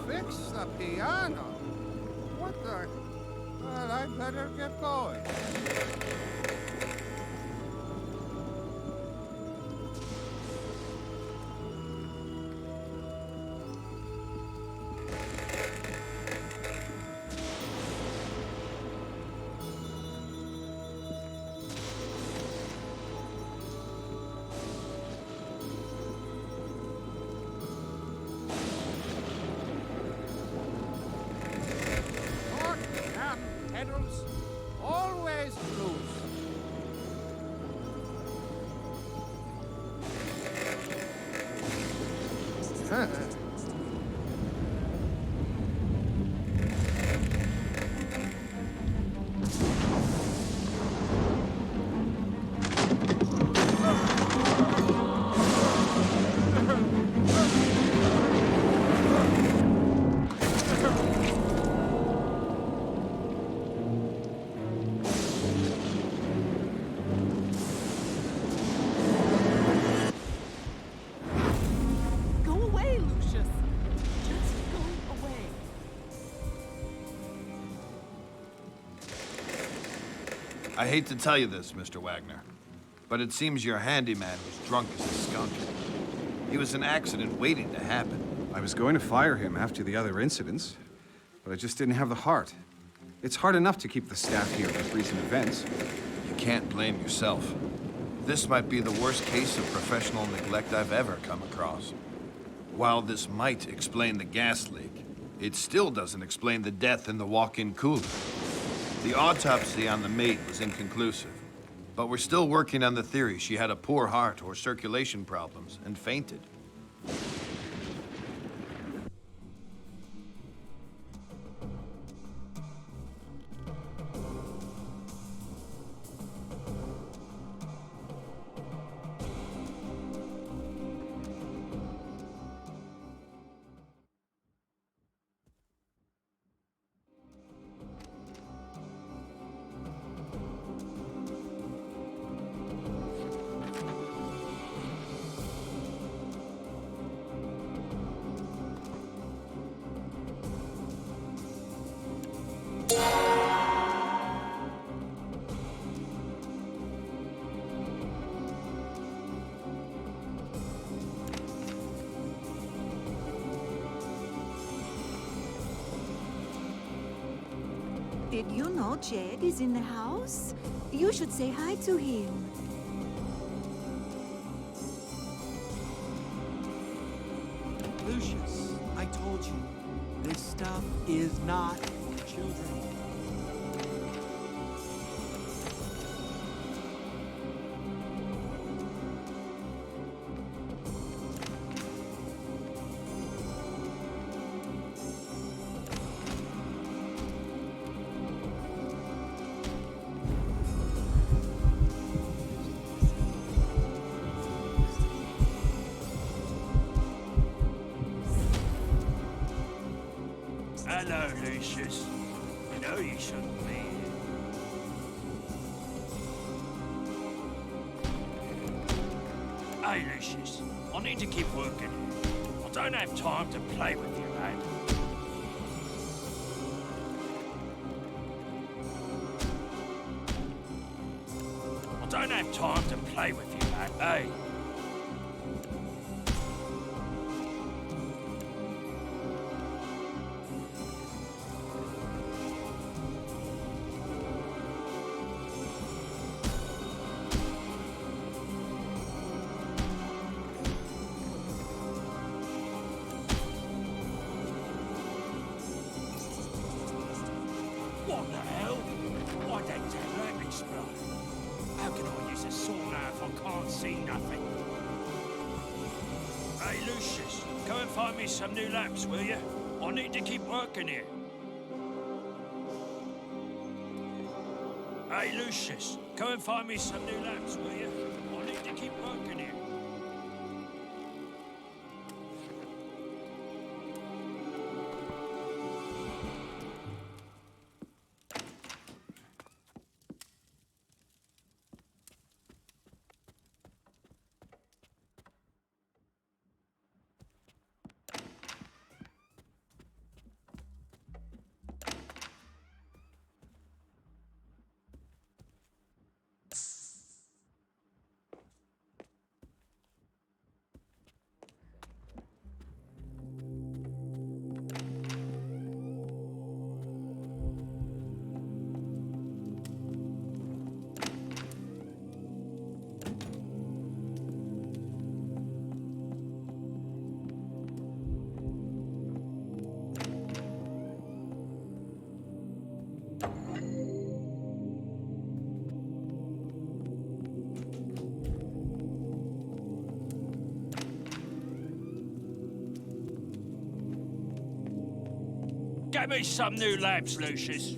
Fix the piano? What the... Well, I better get going. Pedals always loose. I hate to tell you this, Mr. Wagner, but it seems your handyman was drunk as a skunk. He was an accident waiting to happen. I was going to fire him after the other incidents, but I just didn't have the heart. It's hard enough to keep the staff here with recent events. You can't blame yourself. This might be the worst case of professional neglect I've ever come across. While this might explain the gas leak, it still doesn't explain the death in the walk-in cooler. The autopsy on the maid was inconclusive, but we're still working on the theory she had a poor heart or circulation problems and fainted. Did you know Jed is in the house? You should say hi to him. Lucius, I told you, this stuff is not for children. Hello, Lucius. You know you shouldn't be here. Hey, Lucius. I need to keep working. I don't have time to play with you, lad. I don't have time to play with you, lad. Hey. What the hell? Why'd that damn lamp explode? How can I use a saw now if I can't see nothing? Hey, Lucius, go and find me some new lamps, will you? I need to keep working here. Hey, Lucius, go and find me some new lamps, will you? I need to keep working here. Get me some new lamps, Lucius.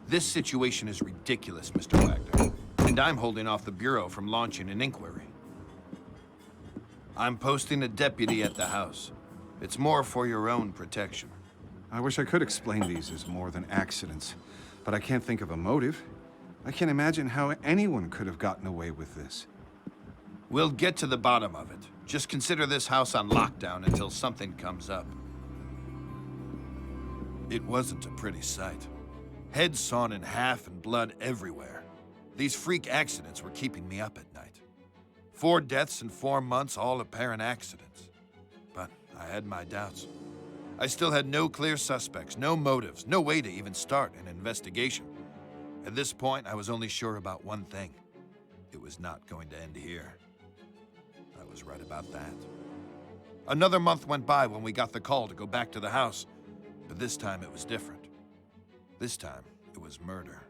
This situation is ridiculous, Mr. Wagner, and I'm holding off the Bureau from launching an inquiry. I'm posting a deputy at the house. It's more for your own protection. I wish I could explain these as more than accidents, but I can't think of a motive. I can't imagine how anyone could have gotten away with this. We'll get to the bottom of it. Just consider this house on lockdown until something comes up. It wasn't a pretty sight. Heads sawn in half and blood everywhere. These freak accidents were keeping me up at night. 4 deaths in 4 months, all apparent accidents. But I had my doubts. I still had no clear suspects, no motives, no way to even start an investigation. At this point, I was only sure about one thing. It was not going to end here. I was right about that. Another month went by when we got the call to go back to the house. But this time it was different. This time it was murder.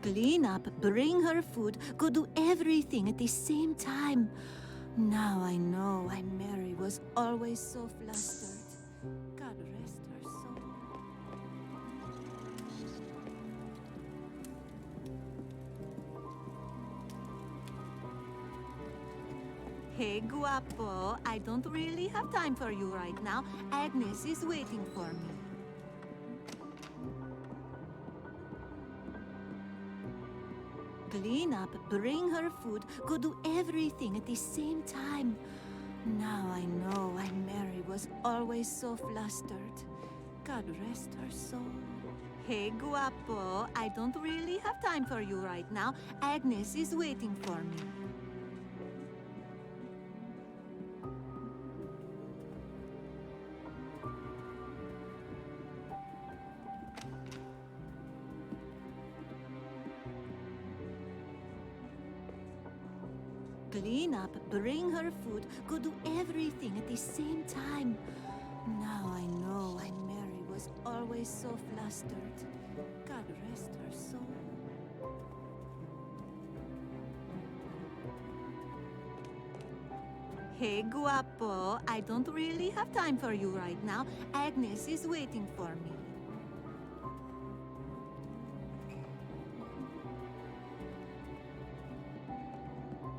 Clean up, bring her food, go do everything at the same time. Now I know why Mary was always so flustered. God rest her soul. Hey, guapo, I don't really have time for you right now. Agnes is waiting for me. Clean up, bring her food, go do everything at the same time. Now I know why Mary was always so flustered. God rest her soul. Hey, guapo, I don't really have time for you right now. Agnes is waiting for me. Clean up, bring her food, go do everything at the same time. Now I know why Mary was always so flustered. God rest her soul. Hey, guapo, I don't really have time for you right now. Agnes is waiting for me.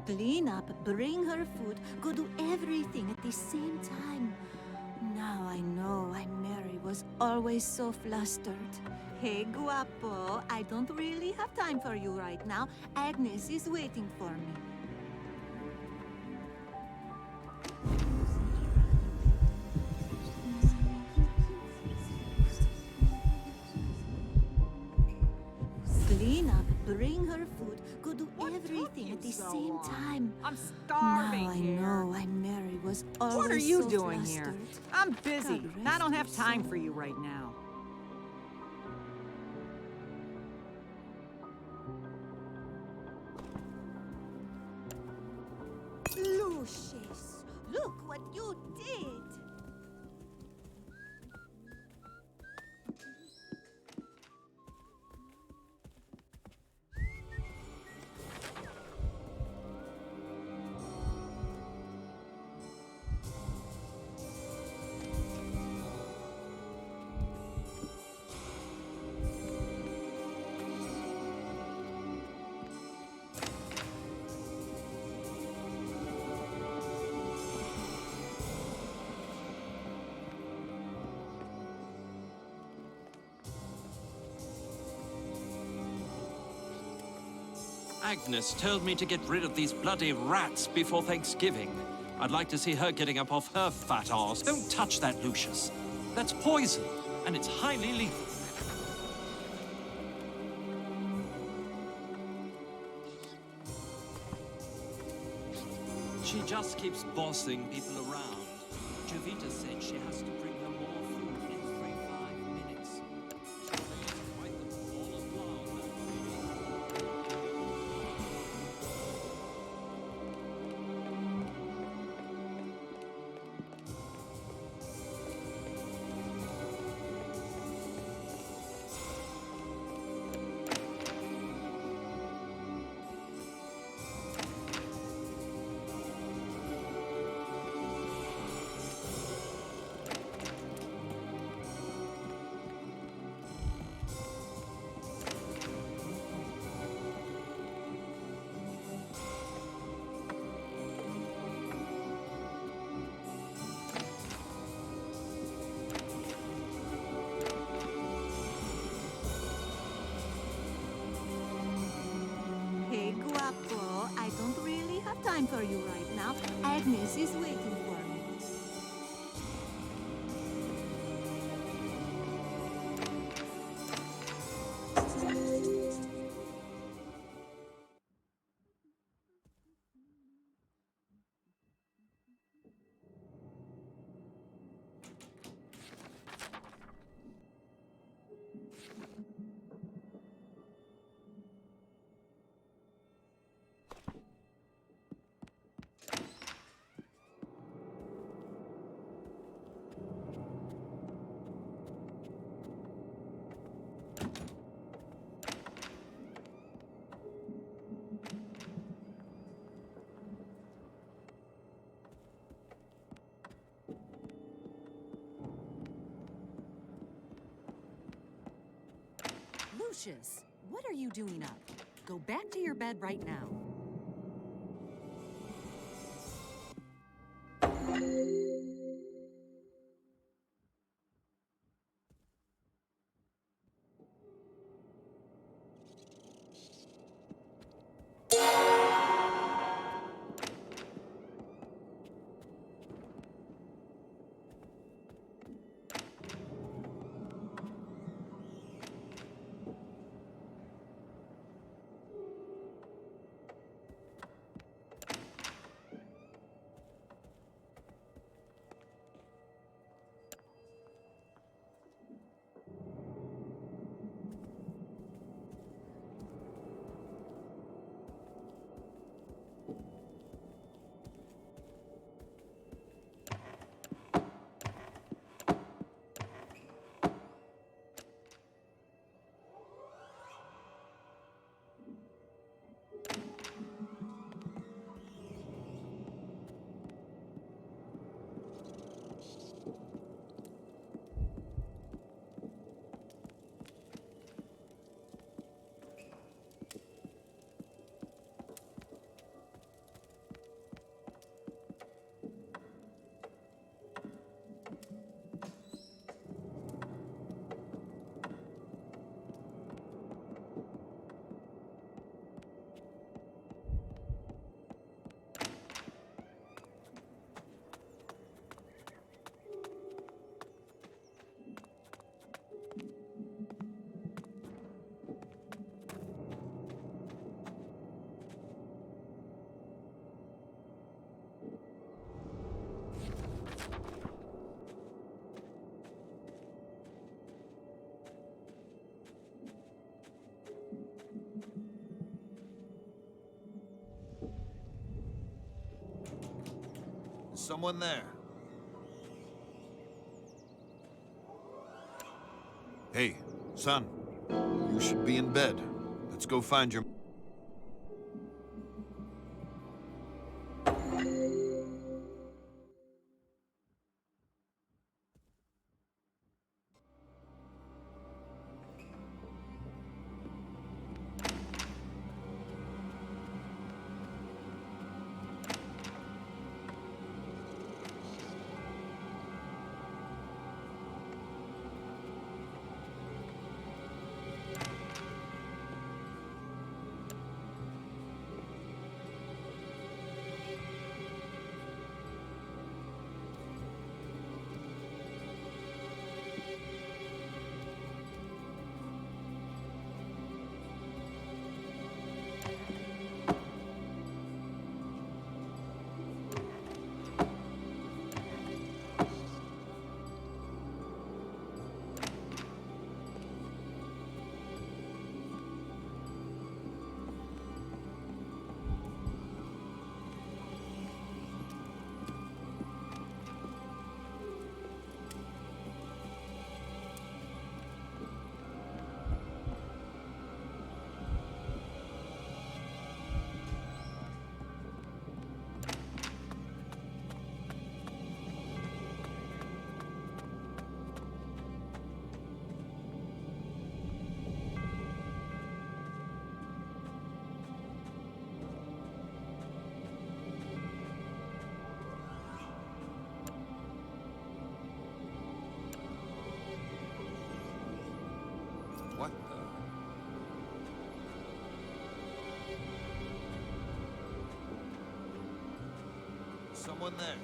Clean up, bring her food, go do everything at the same time. Now I know why Mary was always so flustered. Hey, guapo, I don't really have time for you right now. Agnes is waiting for me. Clean up, bring her food, go do everything at the same time. I'm starving Now I here. know why Mary was always What are you so doing flustered. here? I'm busy. God and I don't have rest her time soul. for you right now. Lucius, look what you did! Agnes told me to get rid of these bloody rats before Thanksgiving. I'd like to see her getting up off her fat arse. Don't touch that, Lucius. That's poison, and it's highly lethal. She just keeps bossing people around. Jovita said she has to bring her more food every 5 minutes. Quite the ball of flour, that lady. Lucius is waiting for me. Lucius, what are you doing up? Go back to your bed right now. Is someone there? Hey, son. You should be in bed. Let's go find your... What the... Someone someone there?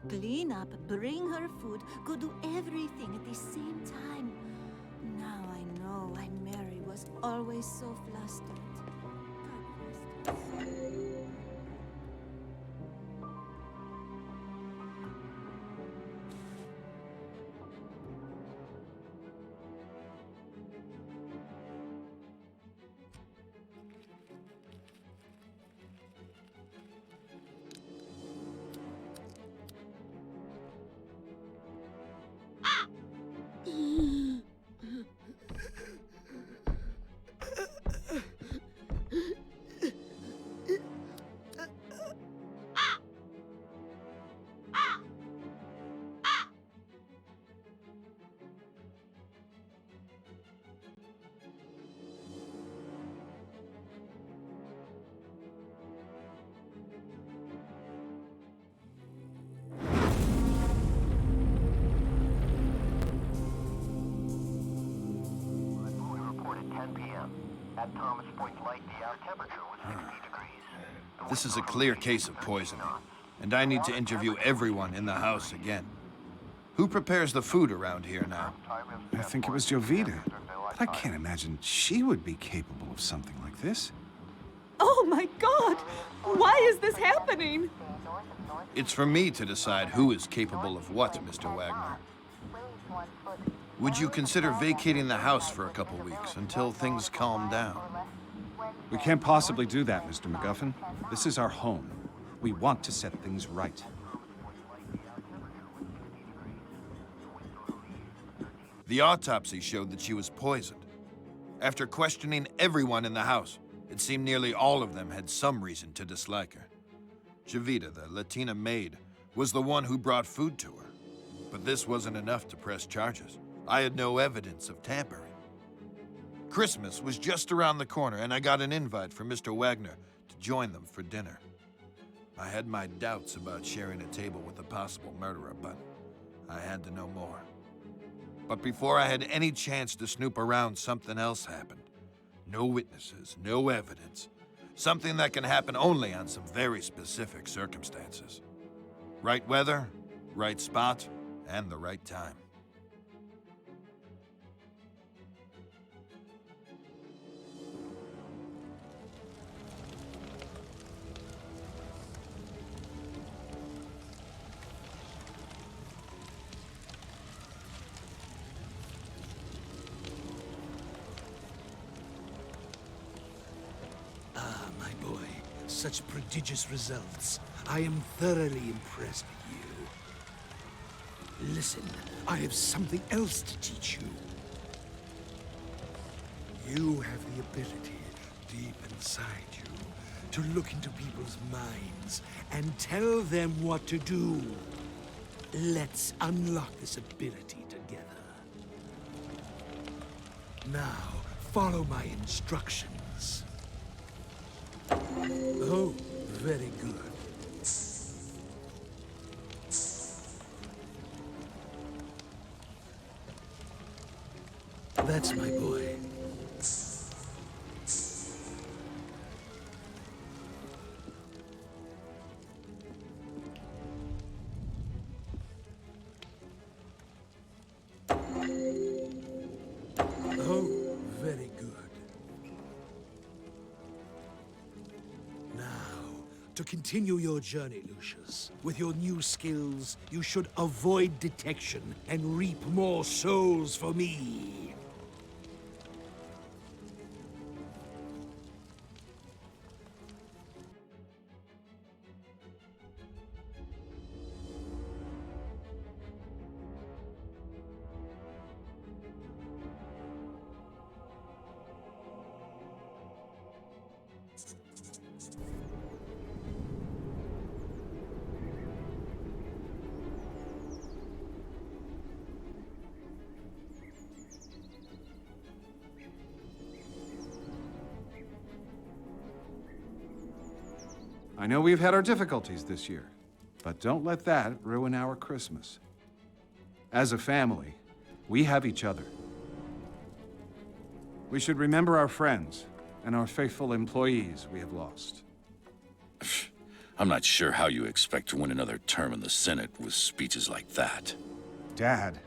Clean up, bring her food, go do everything at the same time. Now I know why Mary was always so flustered. God rest her soul. This is a clear case of poisoning, and I need to interview everyone in the house again. Who prepares the food around here now? I think it was Jovita, but I can't imagine she would be capable of something like this. Oh my God! Why is this happening? It's for me to decide who is capable of what, Mr. Wagner. Would you consider vacating the house for a couple weeks until things calm down? We can't possibly do that, Mr. MacGuffin. This is our home. We want to set things right. The autopsy showed that she was poisoned. After questioning everyone in the house, it seemed nearly all of them had some reason to dislike her. Jovita, the Latina maid, was the one who brought food to her. But this wasn't enough to press charges. I had no evidence of tampering. Christmas was just around the corner, and I got an invite from Mr. Wagner to join them for dinner. I had my doubts about sharing a table with a possible murderer, but I had to know more. But before I had any chance to snoop around, something else happened. No witnesses, no evidence. Something that can happen only on some very specific circumstances. Right weather, right spot, and the right time. Ah, my boy. Such prodigious results. I am thoroughly impressed with you. Listen, I have something else to teach you. You have the ability, deep inside you, to look into people's minds and tell them what to do. Let's unlock this ability together. Now, follow my instructions. Oh, very good. That's my boy. To continue your journey, Lucius, with your new skills, you should avoid detection and reap more souls for me. I know we've had our difficulties this year, but don't let that ruin our Christmas. As a family, we have each other. We should remember our friends and our faithful employees we have lost. I'm not sure how you expect to win another term in the Senate with speeches like that. Dad.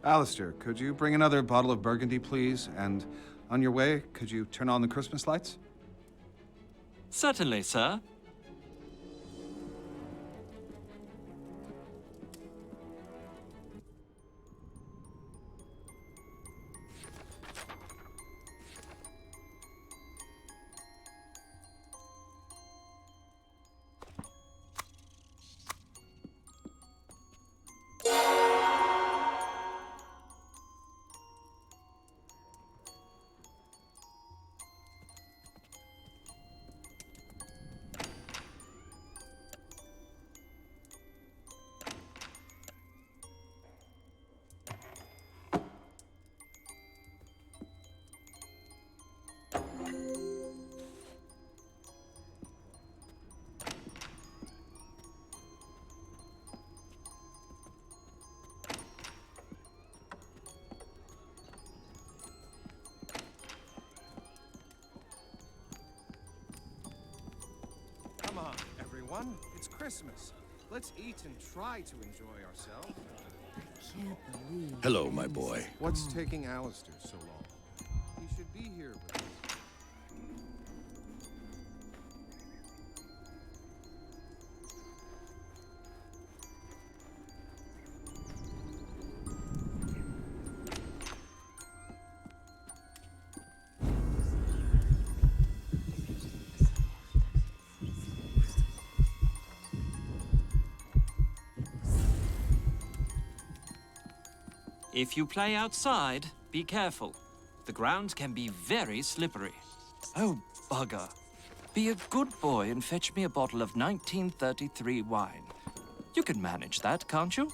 Alistair, could you bring another bottle of Burgundy, please? And on your way, could you turn on the Christmas lights? Certainly, sir. Come on, everyone. It's Christmas. Let's eat and try to enjoy ourselves. Can't believe. Hello, my boy. What's taking Alistair so long? He should be here with us. If you play outside, be careful. The ground can be very slippery. Oh, bugger. Be a good boy and fetch me a bottle of 1933 wine. You can manage that, can't you?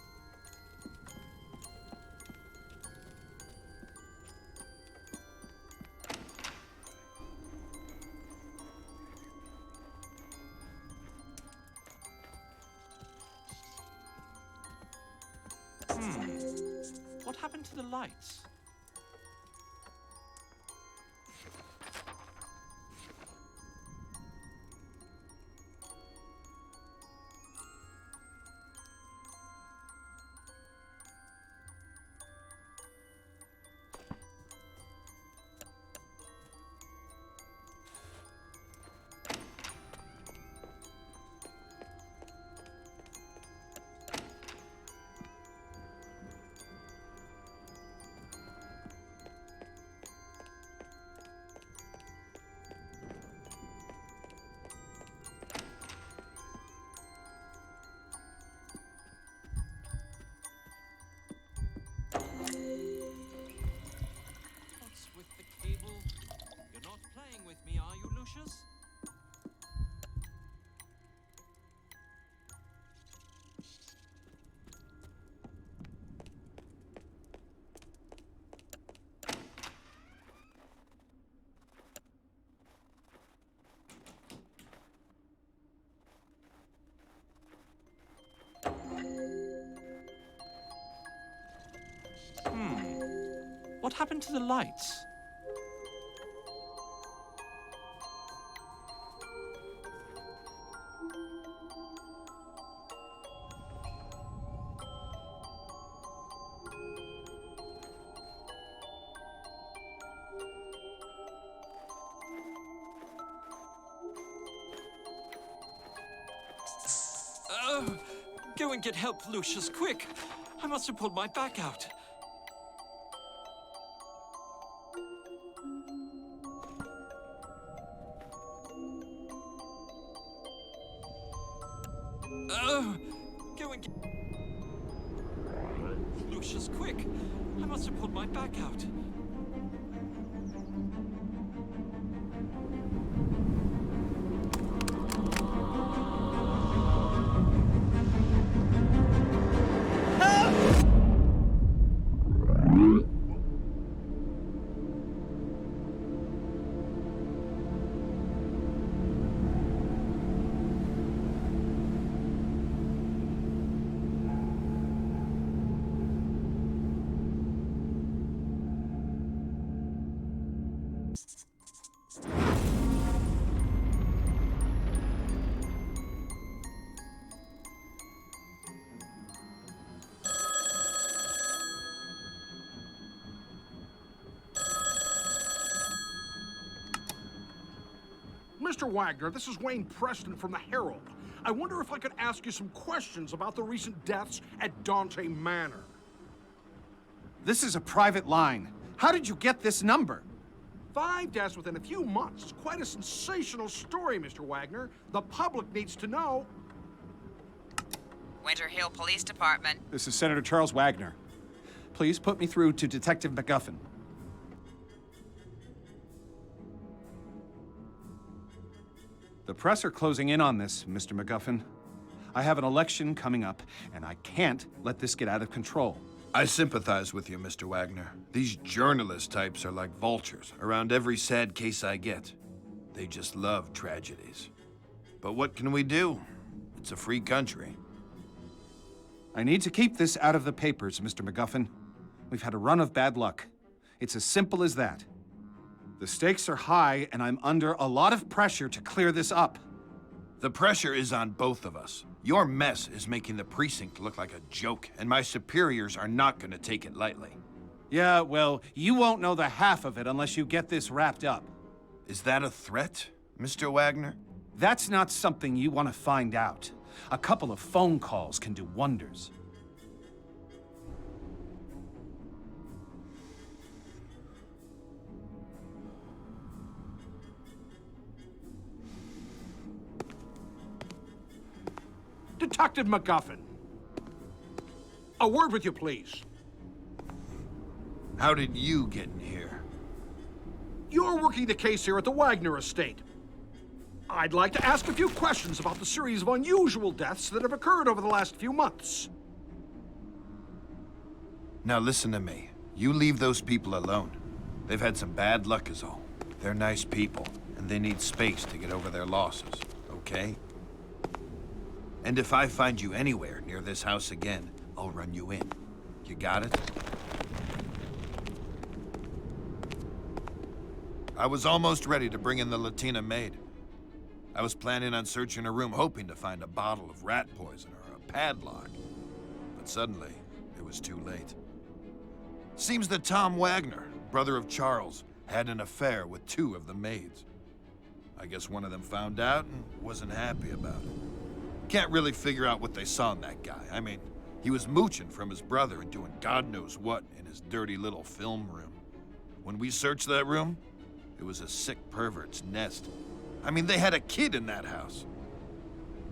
What happened to the lights? What's with the cable? You're not playing with me, are you, Lucius? What happened to the lights? Oh, go and get help, Lucius, quick! I must have pulled my back out. Oh, go and get... Lucius, quick! I must have pulled my back out. Mr. Wagner, this is Wayne Preston from the Herald. I wonder if I could ask you some questions about the recent deaths at Dante Manor. This is a private line. How did you get this number? 5 deaths within a few months. It's quite a sensational story, Mr. Wagner. The public needs to know. Winter Hill Police Department. This is Senator Charles Wagner. Please put me through to Detective McGuffin. The press are closing in on this, Mr. McGuffin. I have an election coming up, and I can't let this get out of control. I sympathize with you, Mr. Wagner. These journalist types are like vultures around every sad case I get. They just love tragedies. But what can we do? It's a free country. I need to keep this out of the papers, Mr. McGuffin. We've had a run of bad luck. It's as simple as that. The stakes are high, and I'm under a lot of pressure to clear this up. The pressure is on both of us. Your mess is making the precinct look like a joke, and my superiors are not going to take it lightly. Yeah, well, you won't know the half of it unless you get this wrapped up. Is that a threat, Mr. Wagner? That's not something you want to find out. A couple of phone calls can do wonders. Detective McGuffin. A word with you, please. How did you get in here? You're working the case here at the Wagner estate. I'd like to ask a few questions about the series of unusual deaths that have occurred over the last few months. Now listen to me. You leave those people alone. They've had some bad luck is all. They're nice people, and they need space to get over their losses, okay? And if I find you anywhere near this house again, I'll run you in. You got it? I was almost ready to bring in the Latina maid. I was planning on searching her room, hoping to find a bottle of rat poison or a padlock. But suddenly, it was too late. Seems that Tom Wagner, brother of Charles, had an affair with 2 of the maids. I guess one of them found out and wasn't happy about it. Can't really figure out what they saw in that guy. I mean, he was mooching from his brother and doing God knows what in his dirty little film room. When we searched that room, it was a sick pervert's nest. I mean, they had a kid in that house.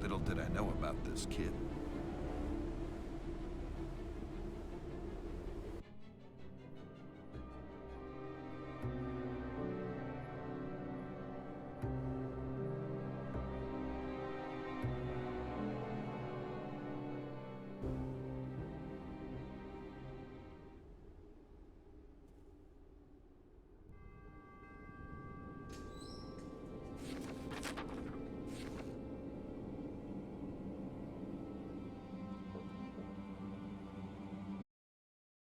Little did I know about this kid.